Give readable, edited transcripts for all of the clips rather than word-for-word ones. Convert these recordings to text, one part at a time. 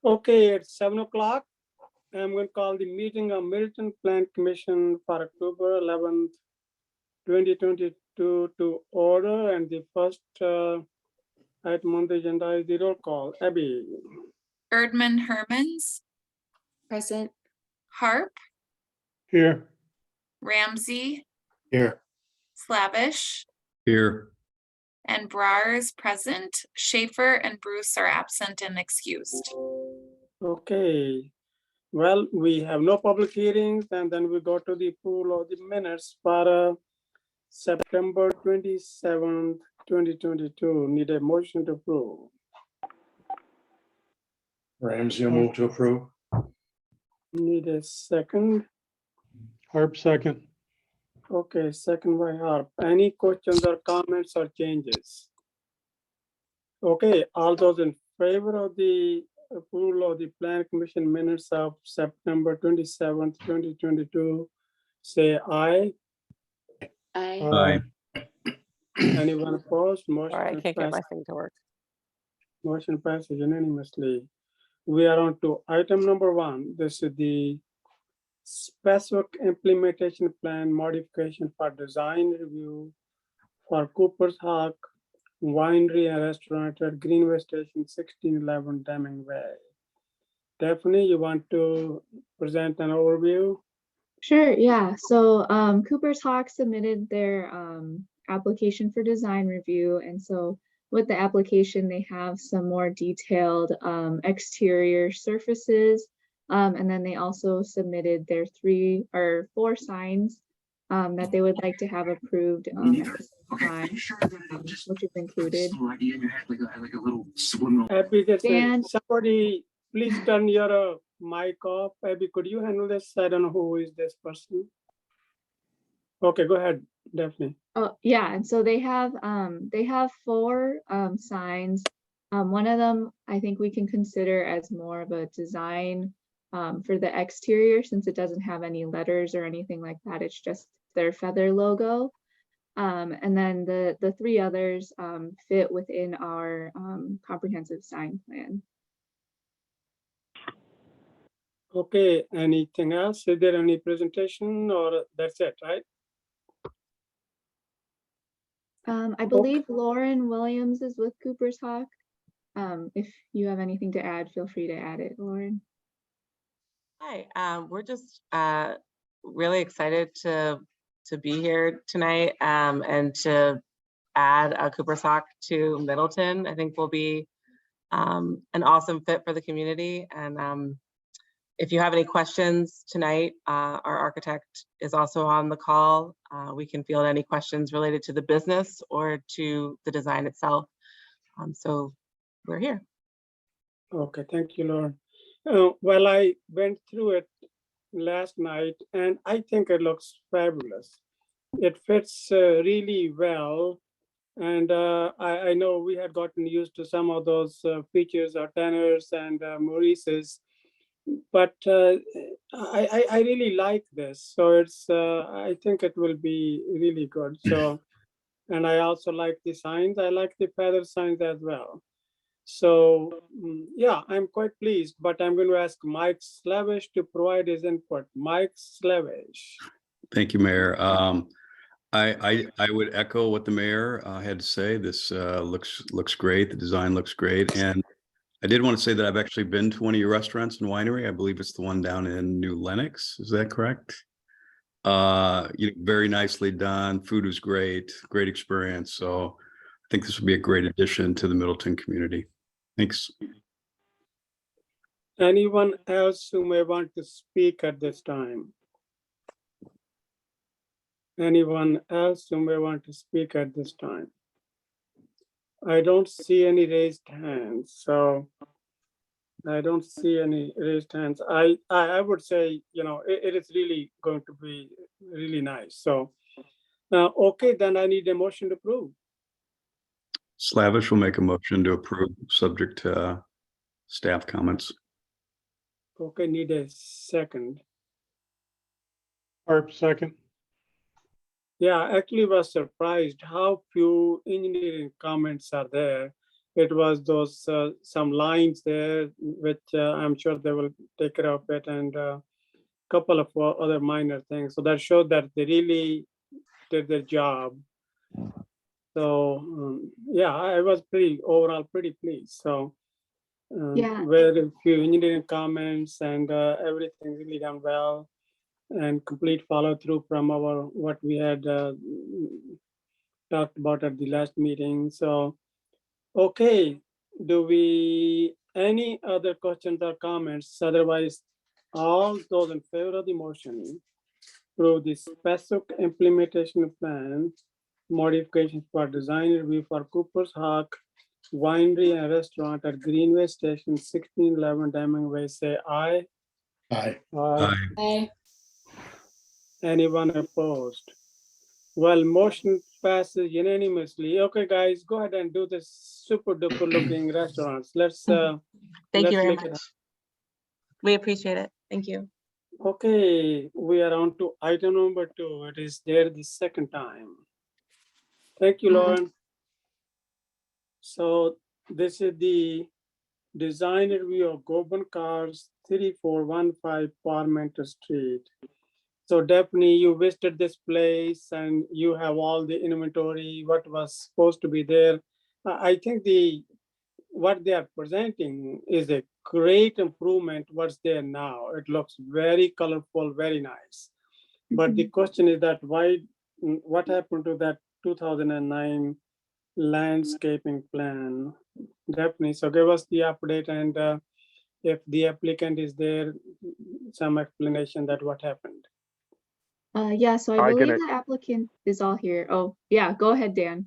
Okay, it's 7 o'clock. I'm going to call the meeting of Middleton Plan Commission for October 11th, 2022 to order. And the first item on the agenda is the roll call. Abby. Erdman Hermans, Present. Harp, Here. Ramsey, Here. Slavish, Here. and Brar is present. Schaefer and Bruce are absent and excused. Okay. Well, we have no public hearings, and then we go to the approval of the minutes for September 27th, 2022. Need a motion to approve. Ramsey will move to approve. Need a second. Harp second. Okay, second by Harp. Any questions or comments or changes? Okay, all those in favor of the approval of the Plan Commission minutes of September 27th, 2022, say aye. Aye. Anyone opposed? Sorry, I can't get my thing to work. Motion passes unanimously. We are on to item number 1. This is the specific implementation plan modification for design review for Cooper's Hawk Winery and Restaurant at Greenway Station, 1611 Deming Way. Daphne, you want to present an overview? Sure, yeah. So Cooper's Hawk submitted their application for design review. And so with the application, they have some more detailed exterior surfaces. And then they also submitted their 3 or 4 signs that they would like to have approved at the same time, which is included. Abby, Dan. somebody please turn your mic off. Abby, could you handle this? I don't know who is this person. Okay, go ahead, Daphne. Oh, yeah, and so they have 4 signs. One of them I think we can consider as more of a design for the exterior, since it doesn't have any letters or anything like that. It's just their feather logo. And then the 3 others fit within our comprehensive sign plan. Okay, anything else? Is there any presentation or that's it, right? I believe Lauren Williams is with Cooper's Hawk. If you have anything to add, feel free to add it, Lauren. Hi, we're just really excited to be here tonight and to add a Cooper's Hawk to Middleton. I think will be an awesome fit for the community. And if you have any questions tonight, our architect is also on the call. We can field any questions related to the business or to the design itself. So we're here. Okay, thank you, Lauren. Well, I went through it last night and I think it looks fabulous. It fits really well. And I know we had gotten used to some of those features or Tanners and Maurice's, but I really like this. So it's I think it will be really good. So, and I also like the signs. I like the feather signs as well. So yeah, I'm quite pleased, but I'm going to ask Mike Slavish to provide his input. Mike Slavish. Thank you, Mayor. I would echo what the mayor had to say. This looks great. The design looks great. And I did want to say that I've actually been to one of your restaurants and winery. I believe it's the one down in New Lenox. Is that correct? Very nicely done. Food was great. Great experience. So I think this would be a great addition to the Middleton community. Thanks. Anyone else who may want to speak at this time? Anyone else who may want to speak at this time? I don't see any raised hands, so I don't see any raised hands. I would say, it is really going to be really nice. So, okay, then I need a motion to approve. Slavish will make a motion to approve, subject to staff comments. Okay, need a second. Harp second. Yeah, I actually was surprised how few engineering comments are there. it was those some lines there, which I'm sure they will take care of it, and a couple of other minor things. So that showed that they really did their job. So yeah, I was overall pretty pleased. So Yeah. very few engineering comments and everything really done well, and complete follow through from what we had talked about at the last meeting. So okay, do we any other questions or comments? Otherwise, all those in favor of the motion approve the specific implementation plan modifications for design review for Cooper's Hawk Winery and Restaurant at Greenway Station, 1611 Deming Way, say aye. Aye. Aye. Aye. Anyone opposed? Well, motion passes unanimously. Okay, guys, go ahead and do this super duper looking restaurants. Let's Thank let's you very make much. it. We appreciate it. Thank you. Okay, we are on to item number 2. It is there the second time. Thank you, Lauren. So this is the design review of Goban Cars 3415 Parmenter Street. So Daphne, you visited this place and you have all the inventory, what was supposed to be there. I think what they are presenting is a great improvement what's there now. It looks very colorful, very nice. But the question is that what happened to that 2009 landscaping plan? Daphne, so give us the update, and if the applicant is there, some explanation that what happened. Yeah, so I I can believe the applicant is all here. Oh, yeah, go ahead, Dan.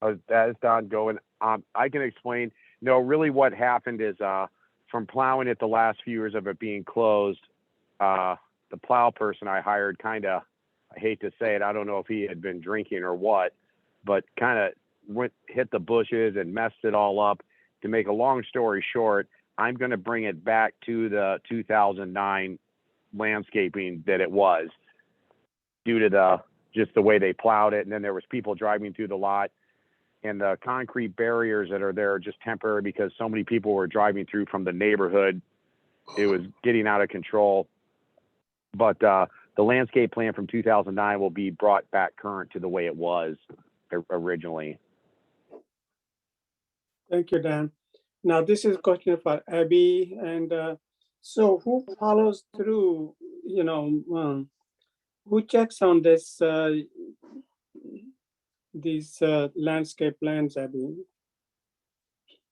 That is Don going. I can explain. No, really what happened is from plowing it the last few years of it being closed, the plow person I hired kind of, I hate to say it, I don't know if he had been drinking or what, but kind of hit the bushes and messed it all up. To make a long story short, I'm going to bring it back to the 2009 landscaping that it was, due to just the way they plowed it. And then there was people driving through the lot, and the concrete barriers that are there are just temporary because so many people were driving through from the neighborhood. It was getting out of control. But the landscape plan from 2009 will be brought back current to the way it was originally. Thank you, Dan. Now this is a question for Abby, and so who follows through, who checks on this, these landscape plans, Abby?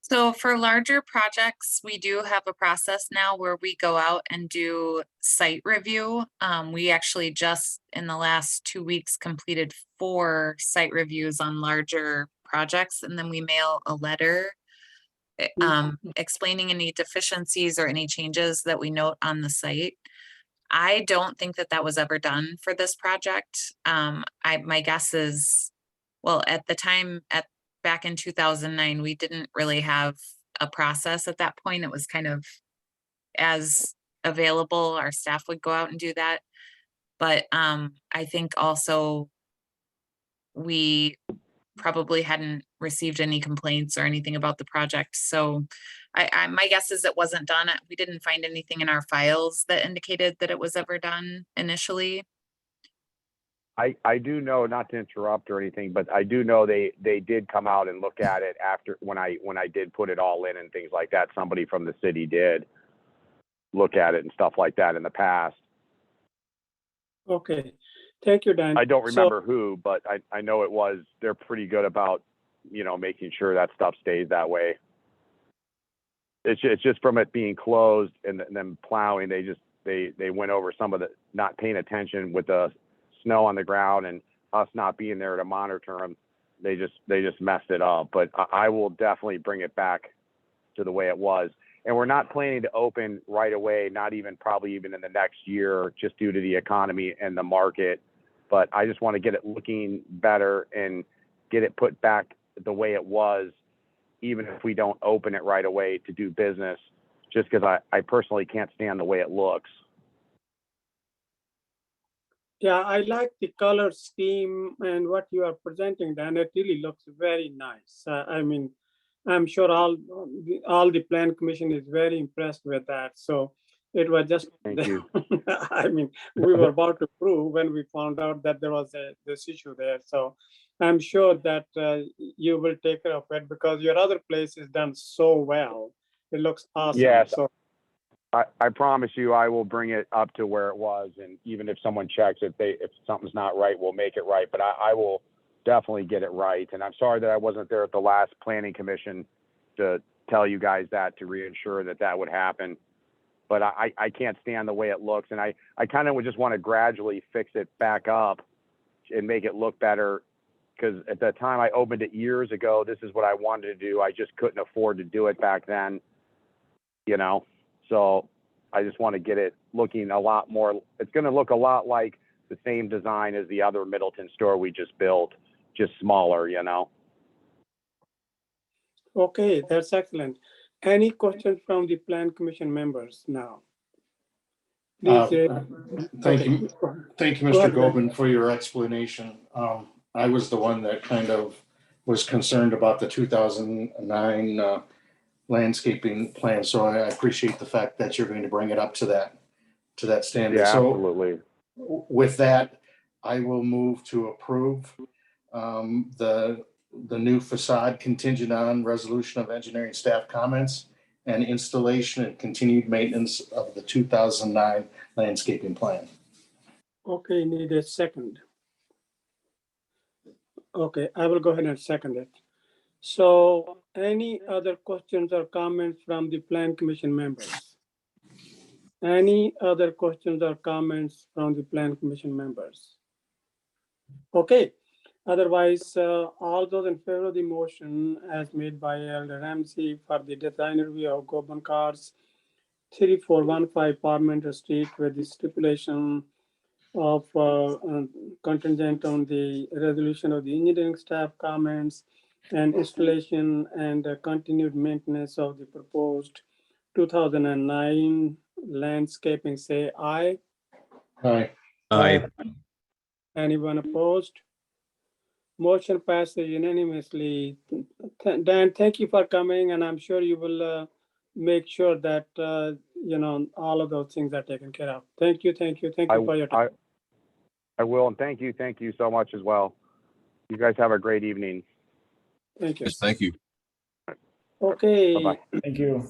So for larger projects, we do have a process now where we go out and do site review. We actually just in the last 2 weeks completed 4 site reviews on larger projects, and then we mail a letter explaining any deficiencies or any changes that we note on the site. I don't think that was ever done for this project. My guess is, well, at the time back in 2009, we didn't really have a process at that point. It was kind of as available, our staff would go out and do that. But I think also we probably hadn't received any complaints or anything about the project. So my guess is it wasn't done. We didn't find anything in our files that indicated that it was ever done initially. I do know, not to interrupt or anything, but I do know they did come out and look at it after when I did put it all in and things like that. Somebody from the city did look at it and stuff like that in the past. Okay, thank you, Dan. I don't remember who, but I know it was. They're pretty good about making sure that stuff stays that way. It's just from it being closed and then plowing. They went over some of the not paying attention with the snow on the ground and us not being there to monitor them. They just messed it up. But I will definitely bring it back to the way it was. And we're not planning to open right away, not even probably even in the next year, just due to the economy and the market. But I just want to get it looking better and get it put back the way it was, even if we don't open it right away to do business, just because I personally can't stand the way it looks. Yeah, I like the color scheme and what you are presenting, Dan. It really looks very nice. I mean, I'm sure all the plan commission is very impressed with that. So it was just, Thank you. I mean, we were about to approve when we found out that there was this issue there. So I'm sure that you will take care of it because your other place is done so well. It looks awesome. Yes. So I promise you, I will bring it up to where it was, and even if someone checks, if something's not right, we'll make it right. But I will definitely get it right. And I'm sorry that I wasn't there at the last planning commission to tell you guys that, to reassure that would happen. But I can't stand the way it looks, and I kind of would just want to gradually fix it back up and make it look better. Because at the time I opened it years ago, this is what I wanted to do. I just couldn't afford to do it back then, you know. So I just want to get it looking a lot more. It's going to look a lot like the same design as the other Middleton store we just built, just smaller, you know. okay, that's excellent. Any questions from the plan commission members now? Please, Thank okay. you. Thank you, Go Mr. ahead, Ben. Gobin, for your explanation. I was the one that kind of was concerned about the 2009 landscaping plan, so I appreciate the fact that you're going to bring it up to that standard. Yeah, So absolutely. with that, I will move to approve the new facade contingent on resolution of engineering staff comments and installation and continued maintenance of the 2009 landscaping plan. Okay, need a second. Okay, I will go ahead and second it. So any other questions or comments from the plan commission members? Any other questions or comments from the plan commission members? Okay, otherwise, all those in favor of the motion as made by Elder Ramsey for the design review of Goban Cars 3415 Parliamentary Street with the stipulation of contingent on the resolution of the engineering staff comments and installation and continued maintenance of the proposed 2009 landscaping, say aye. Aye. Aye. Anyone opposed? Motion passes unanimously. Dan, thank you for coming, and I'm sure you will make sure that all of those things are taken care of. Thank you for your time. I will, and thank you so much as well. You guys have a great evening. Thank you. Yes, thank you. Okay. Bye-bye. Thank you.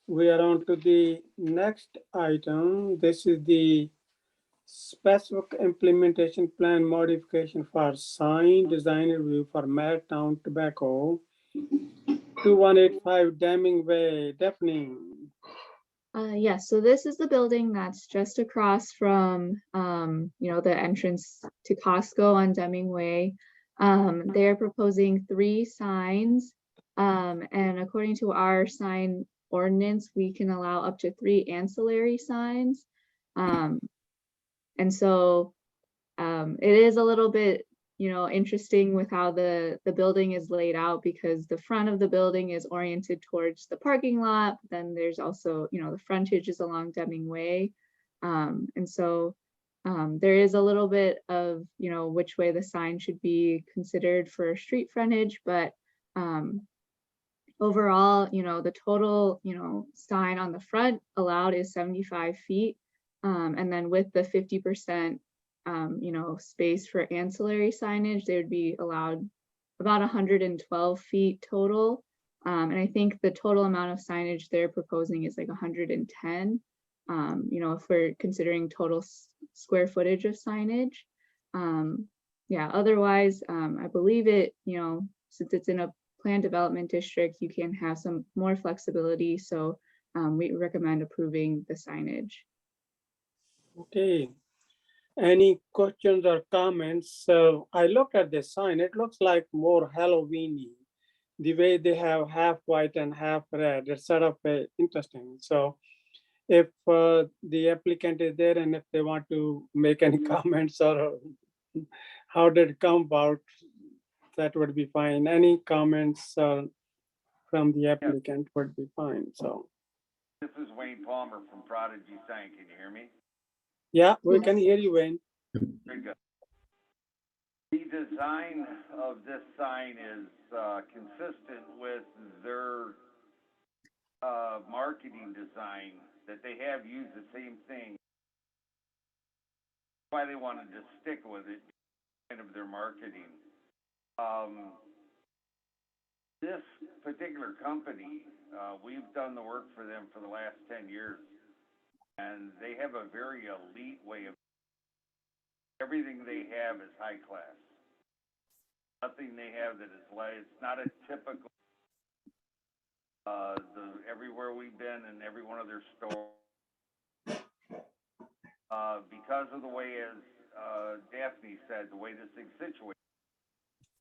We are on to the next item. This is the specific implementation plan modification for sign design review for Madtown Tobacco, 2185 Deming Way, Daphne. Yes, so this is the building that's just across from, the entrance to Costco on Deming Way. They're proposing 3 signs. And according to our sign ordinance, we can allow up to 3 ancillary signs. And so it is a little bit, interesting with how the building is laid out, because the front of the building is oriented towards the parking lot. Then there's also, the frontage is along Deming Way. And so there is a little bit of, which way the sign should be considered for street frontage, but overall, the total, sign on the front allowed is 75 feet. And then with the 50%, space for ancillary signage, they would be allowed about 112 feet total. And I think the total amount of signage they're proposing is like 110, if we're considering total square footage of signage. Yeah, otherwise, I believe it, since it's in a planned development district, you can have some more flexibility. So we recommend approving the signage. Okay. Any questions or comments? So I looked at the sign. It looks like more Halloween-y. The way they have half white and half red. It's sort of interesting. So if the applicant is there and if they want to make any comments or how did it come about, that would be fine. Any comments from the applicant would be fine. So this is Wayne Palmer from Prodigy Sign. Can you hear me? yeah, we can hear you, Wayne. Very good. The design of this sign is consistent with their marketing design, that they have used the same thing. Why they wanted to stick with it, kind of their marketing. This particular company, we've done the work for them for the last 10 years, and they have a very elite way of, everything they have is high class. Nothing they have that is like, it's not a typical, everywhere we've been in every one of their stores. Because of the way, as Daphne said, the way this thing's situated,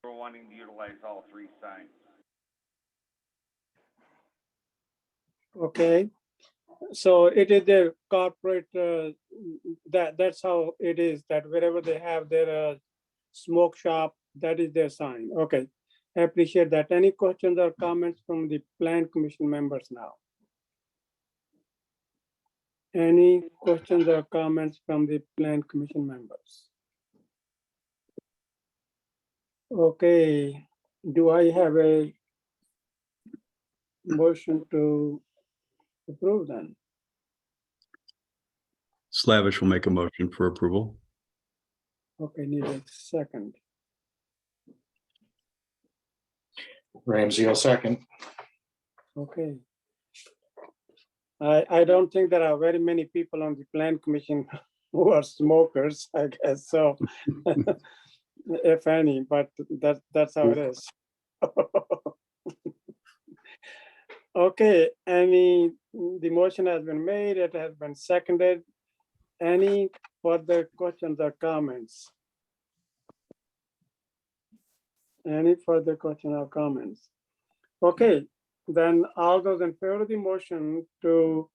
we're wanting to utilize all three signs. Okay, so it is their corporate, that's how it is, that wherever they have their smoke shop, that is their sign. Okay, I appreciate that. Any questions or comments from the Plan Commission members now? Any questions or comments from the Plan Commission members? Okay, do I have a motion to approve then? Slavish will make a motion for approval. Okay, need a second. Ramsey will second. Okay. I don't think there are very many people on the Plan Commission who are smokers, I guess, so if any, but that's how it is. Okay, the motion has been made, it has been seconded. Any further questions or comments? Any further questions or comments? Okay, then all those in favor of the motion to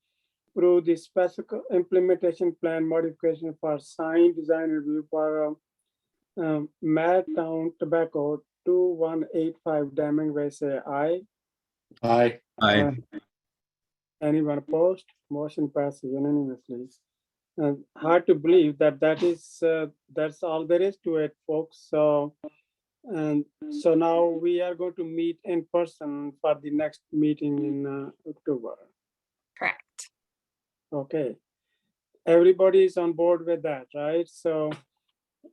approve the specific implementation plan modification for sign design review for Madtown Tobacco 2185 Deming Way, say aye. Aye. Aye. Anyone opposed? Motion passes unanimously. And hard to believe that that's all there is to it, folks. So, and so now we are going to meet in person for the next meeting in October. Correct. Okay. Everybody is on board with that, right? So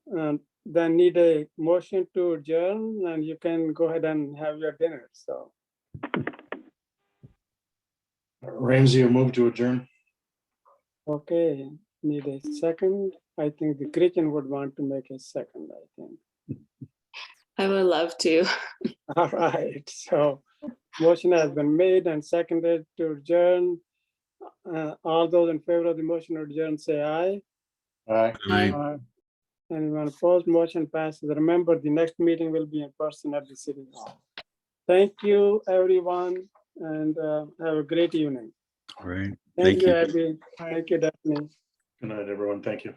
then need a motion to adjourn, and you can go ahead and have your dinner. So Ramsey will move to adjourn. okay, need a second. I think the Gretchen would want to make a second, I think. I would love to. All right, so motion has been made and seconded to adjourn. All those in favor of the motion to adjourn, say aye. Aye. Aye. Anyone opposed? Motion passes. Remember, the next meeting will be in person at the City Hall. Thank you, everyone, and have a great evening. All right. Thank Thank you, you. Abby. Thank you, Daphne. Good night, everyone. Thank you.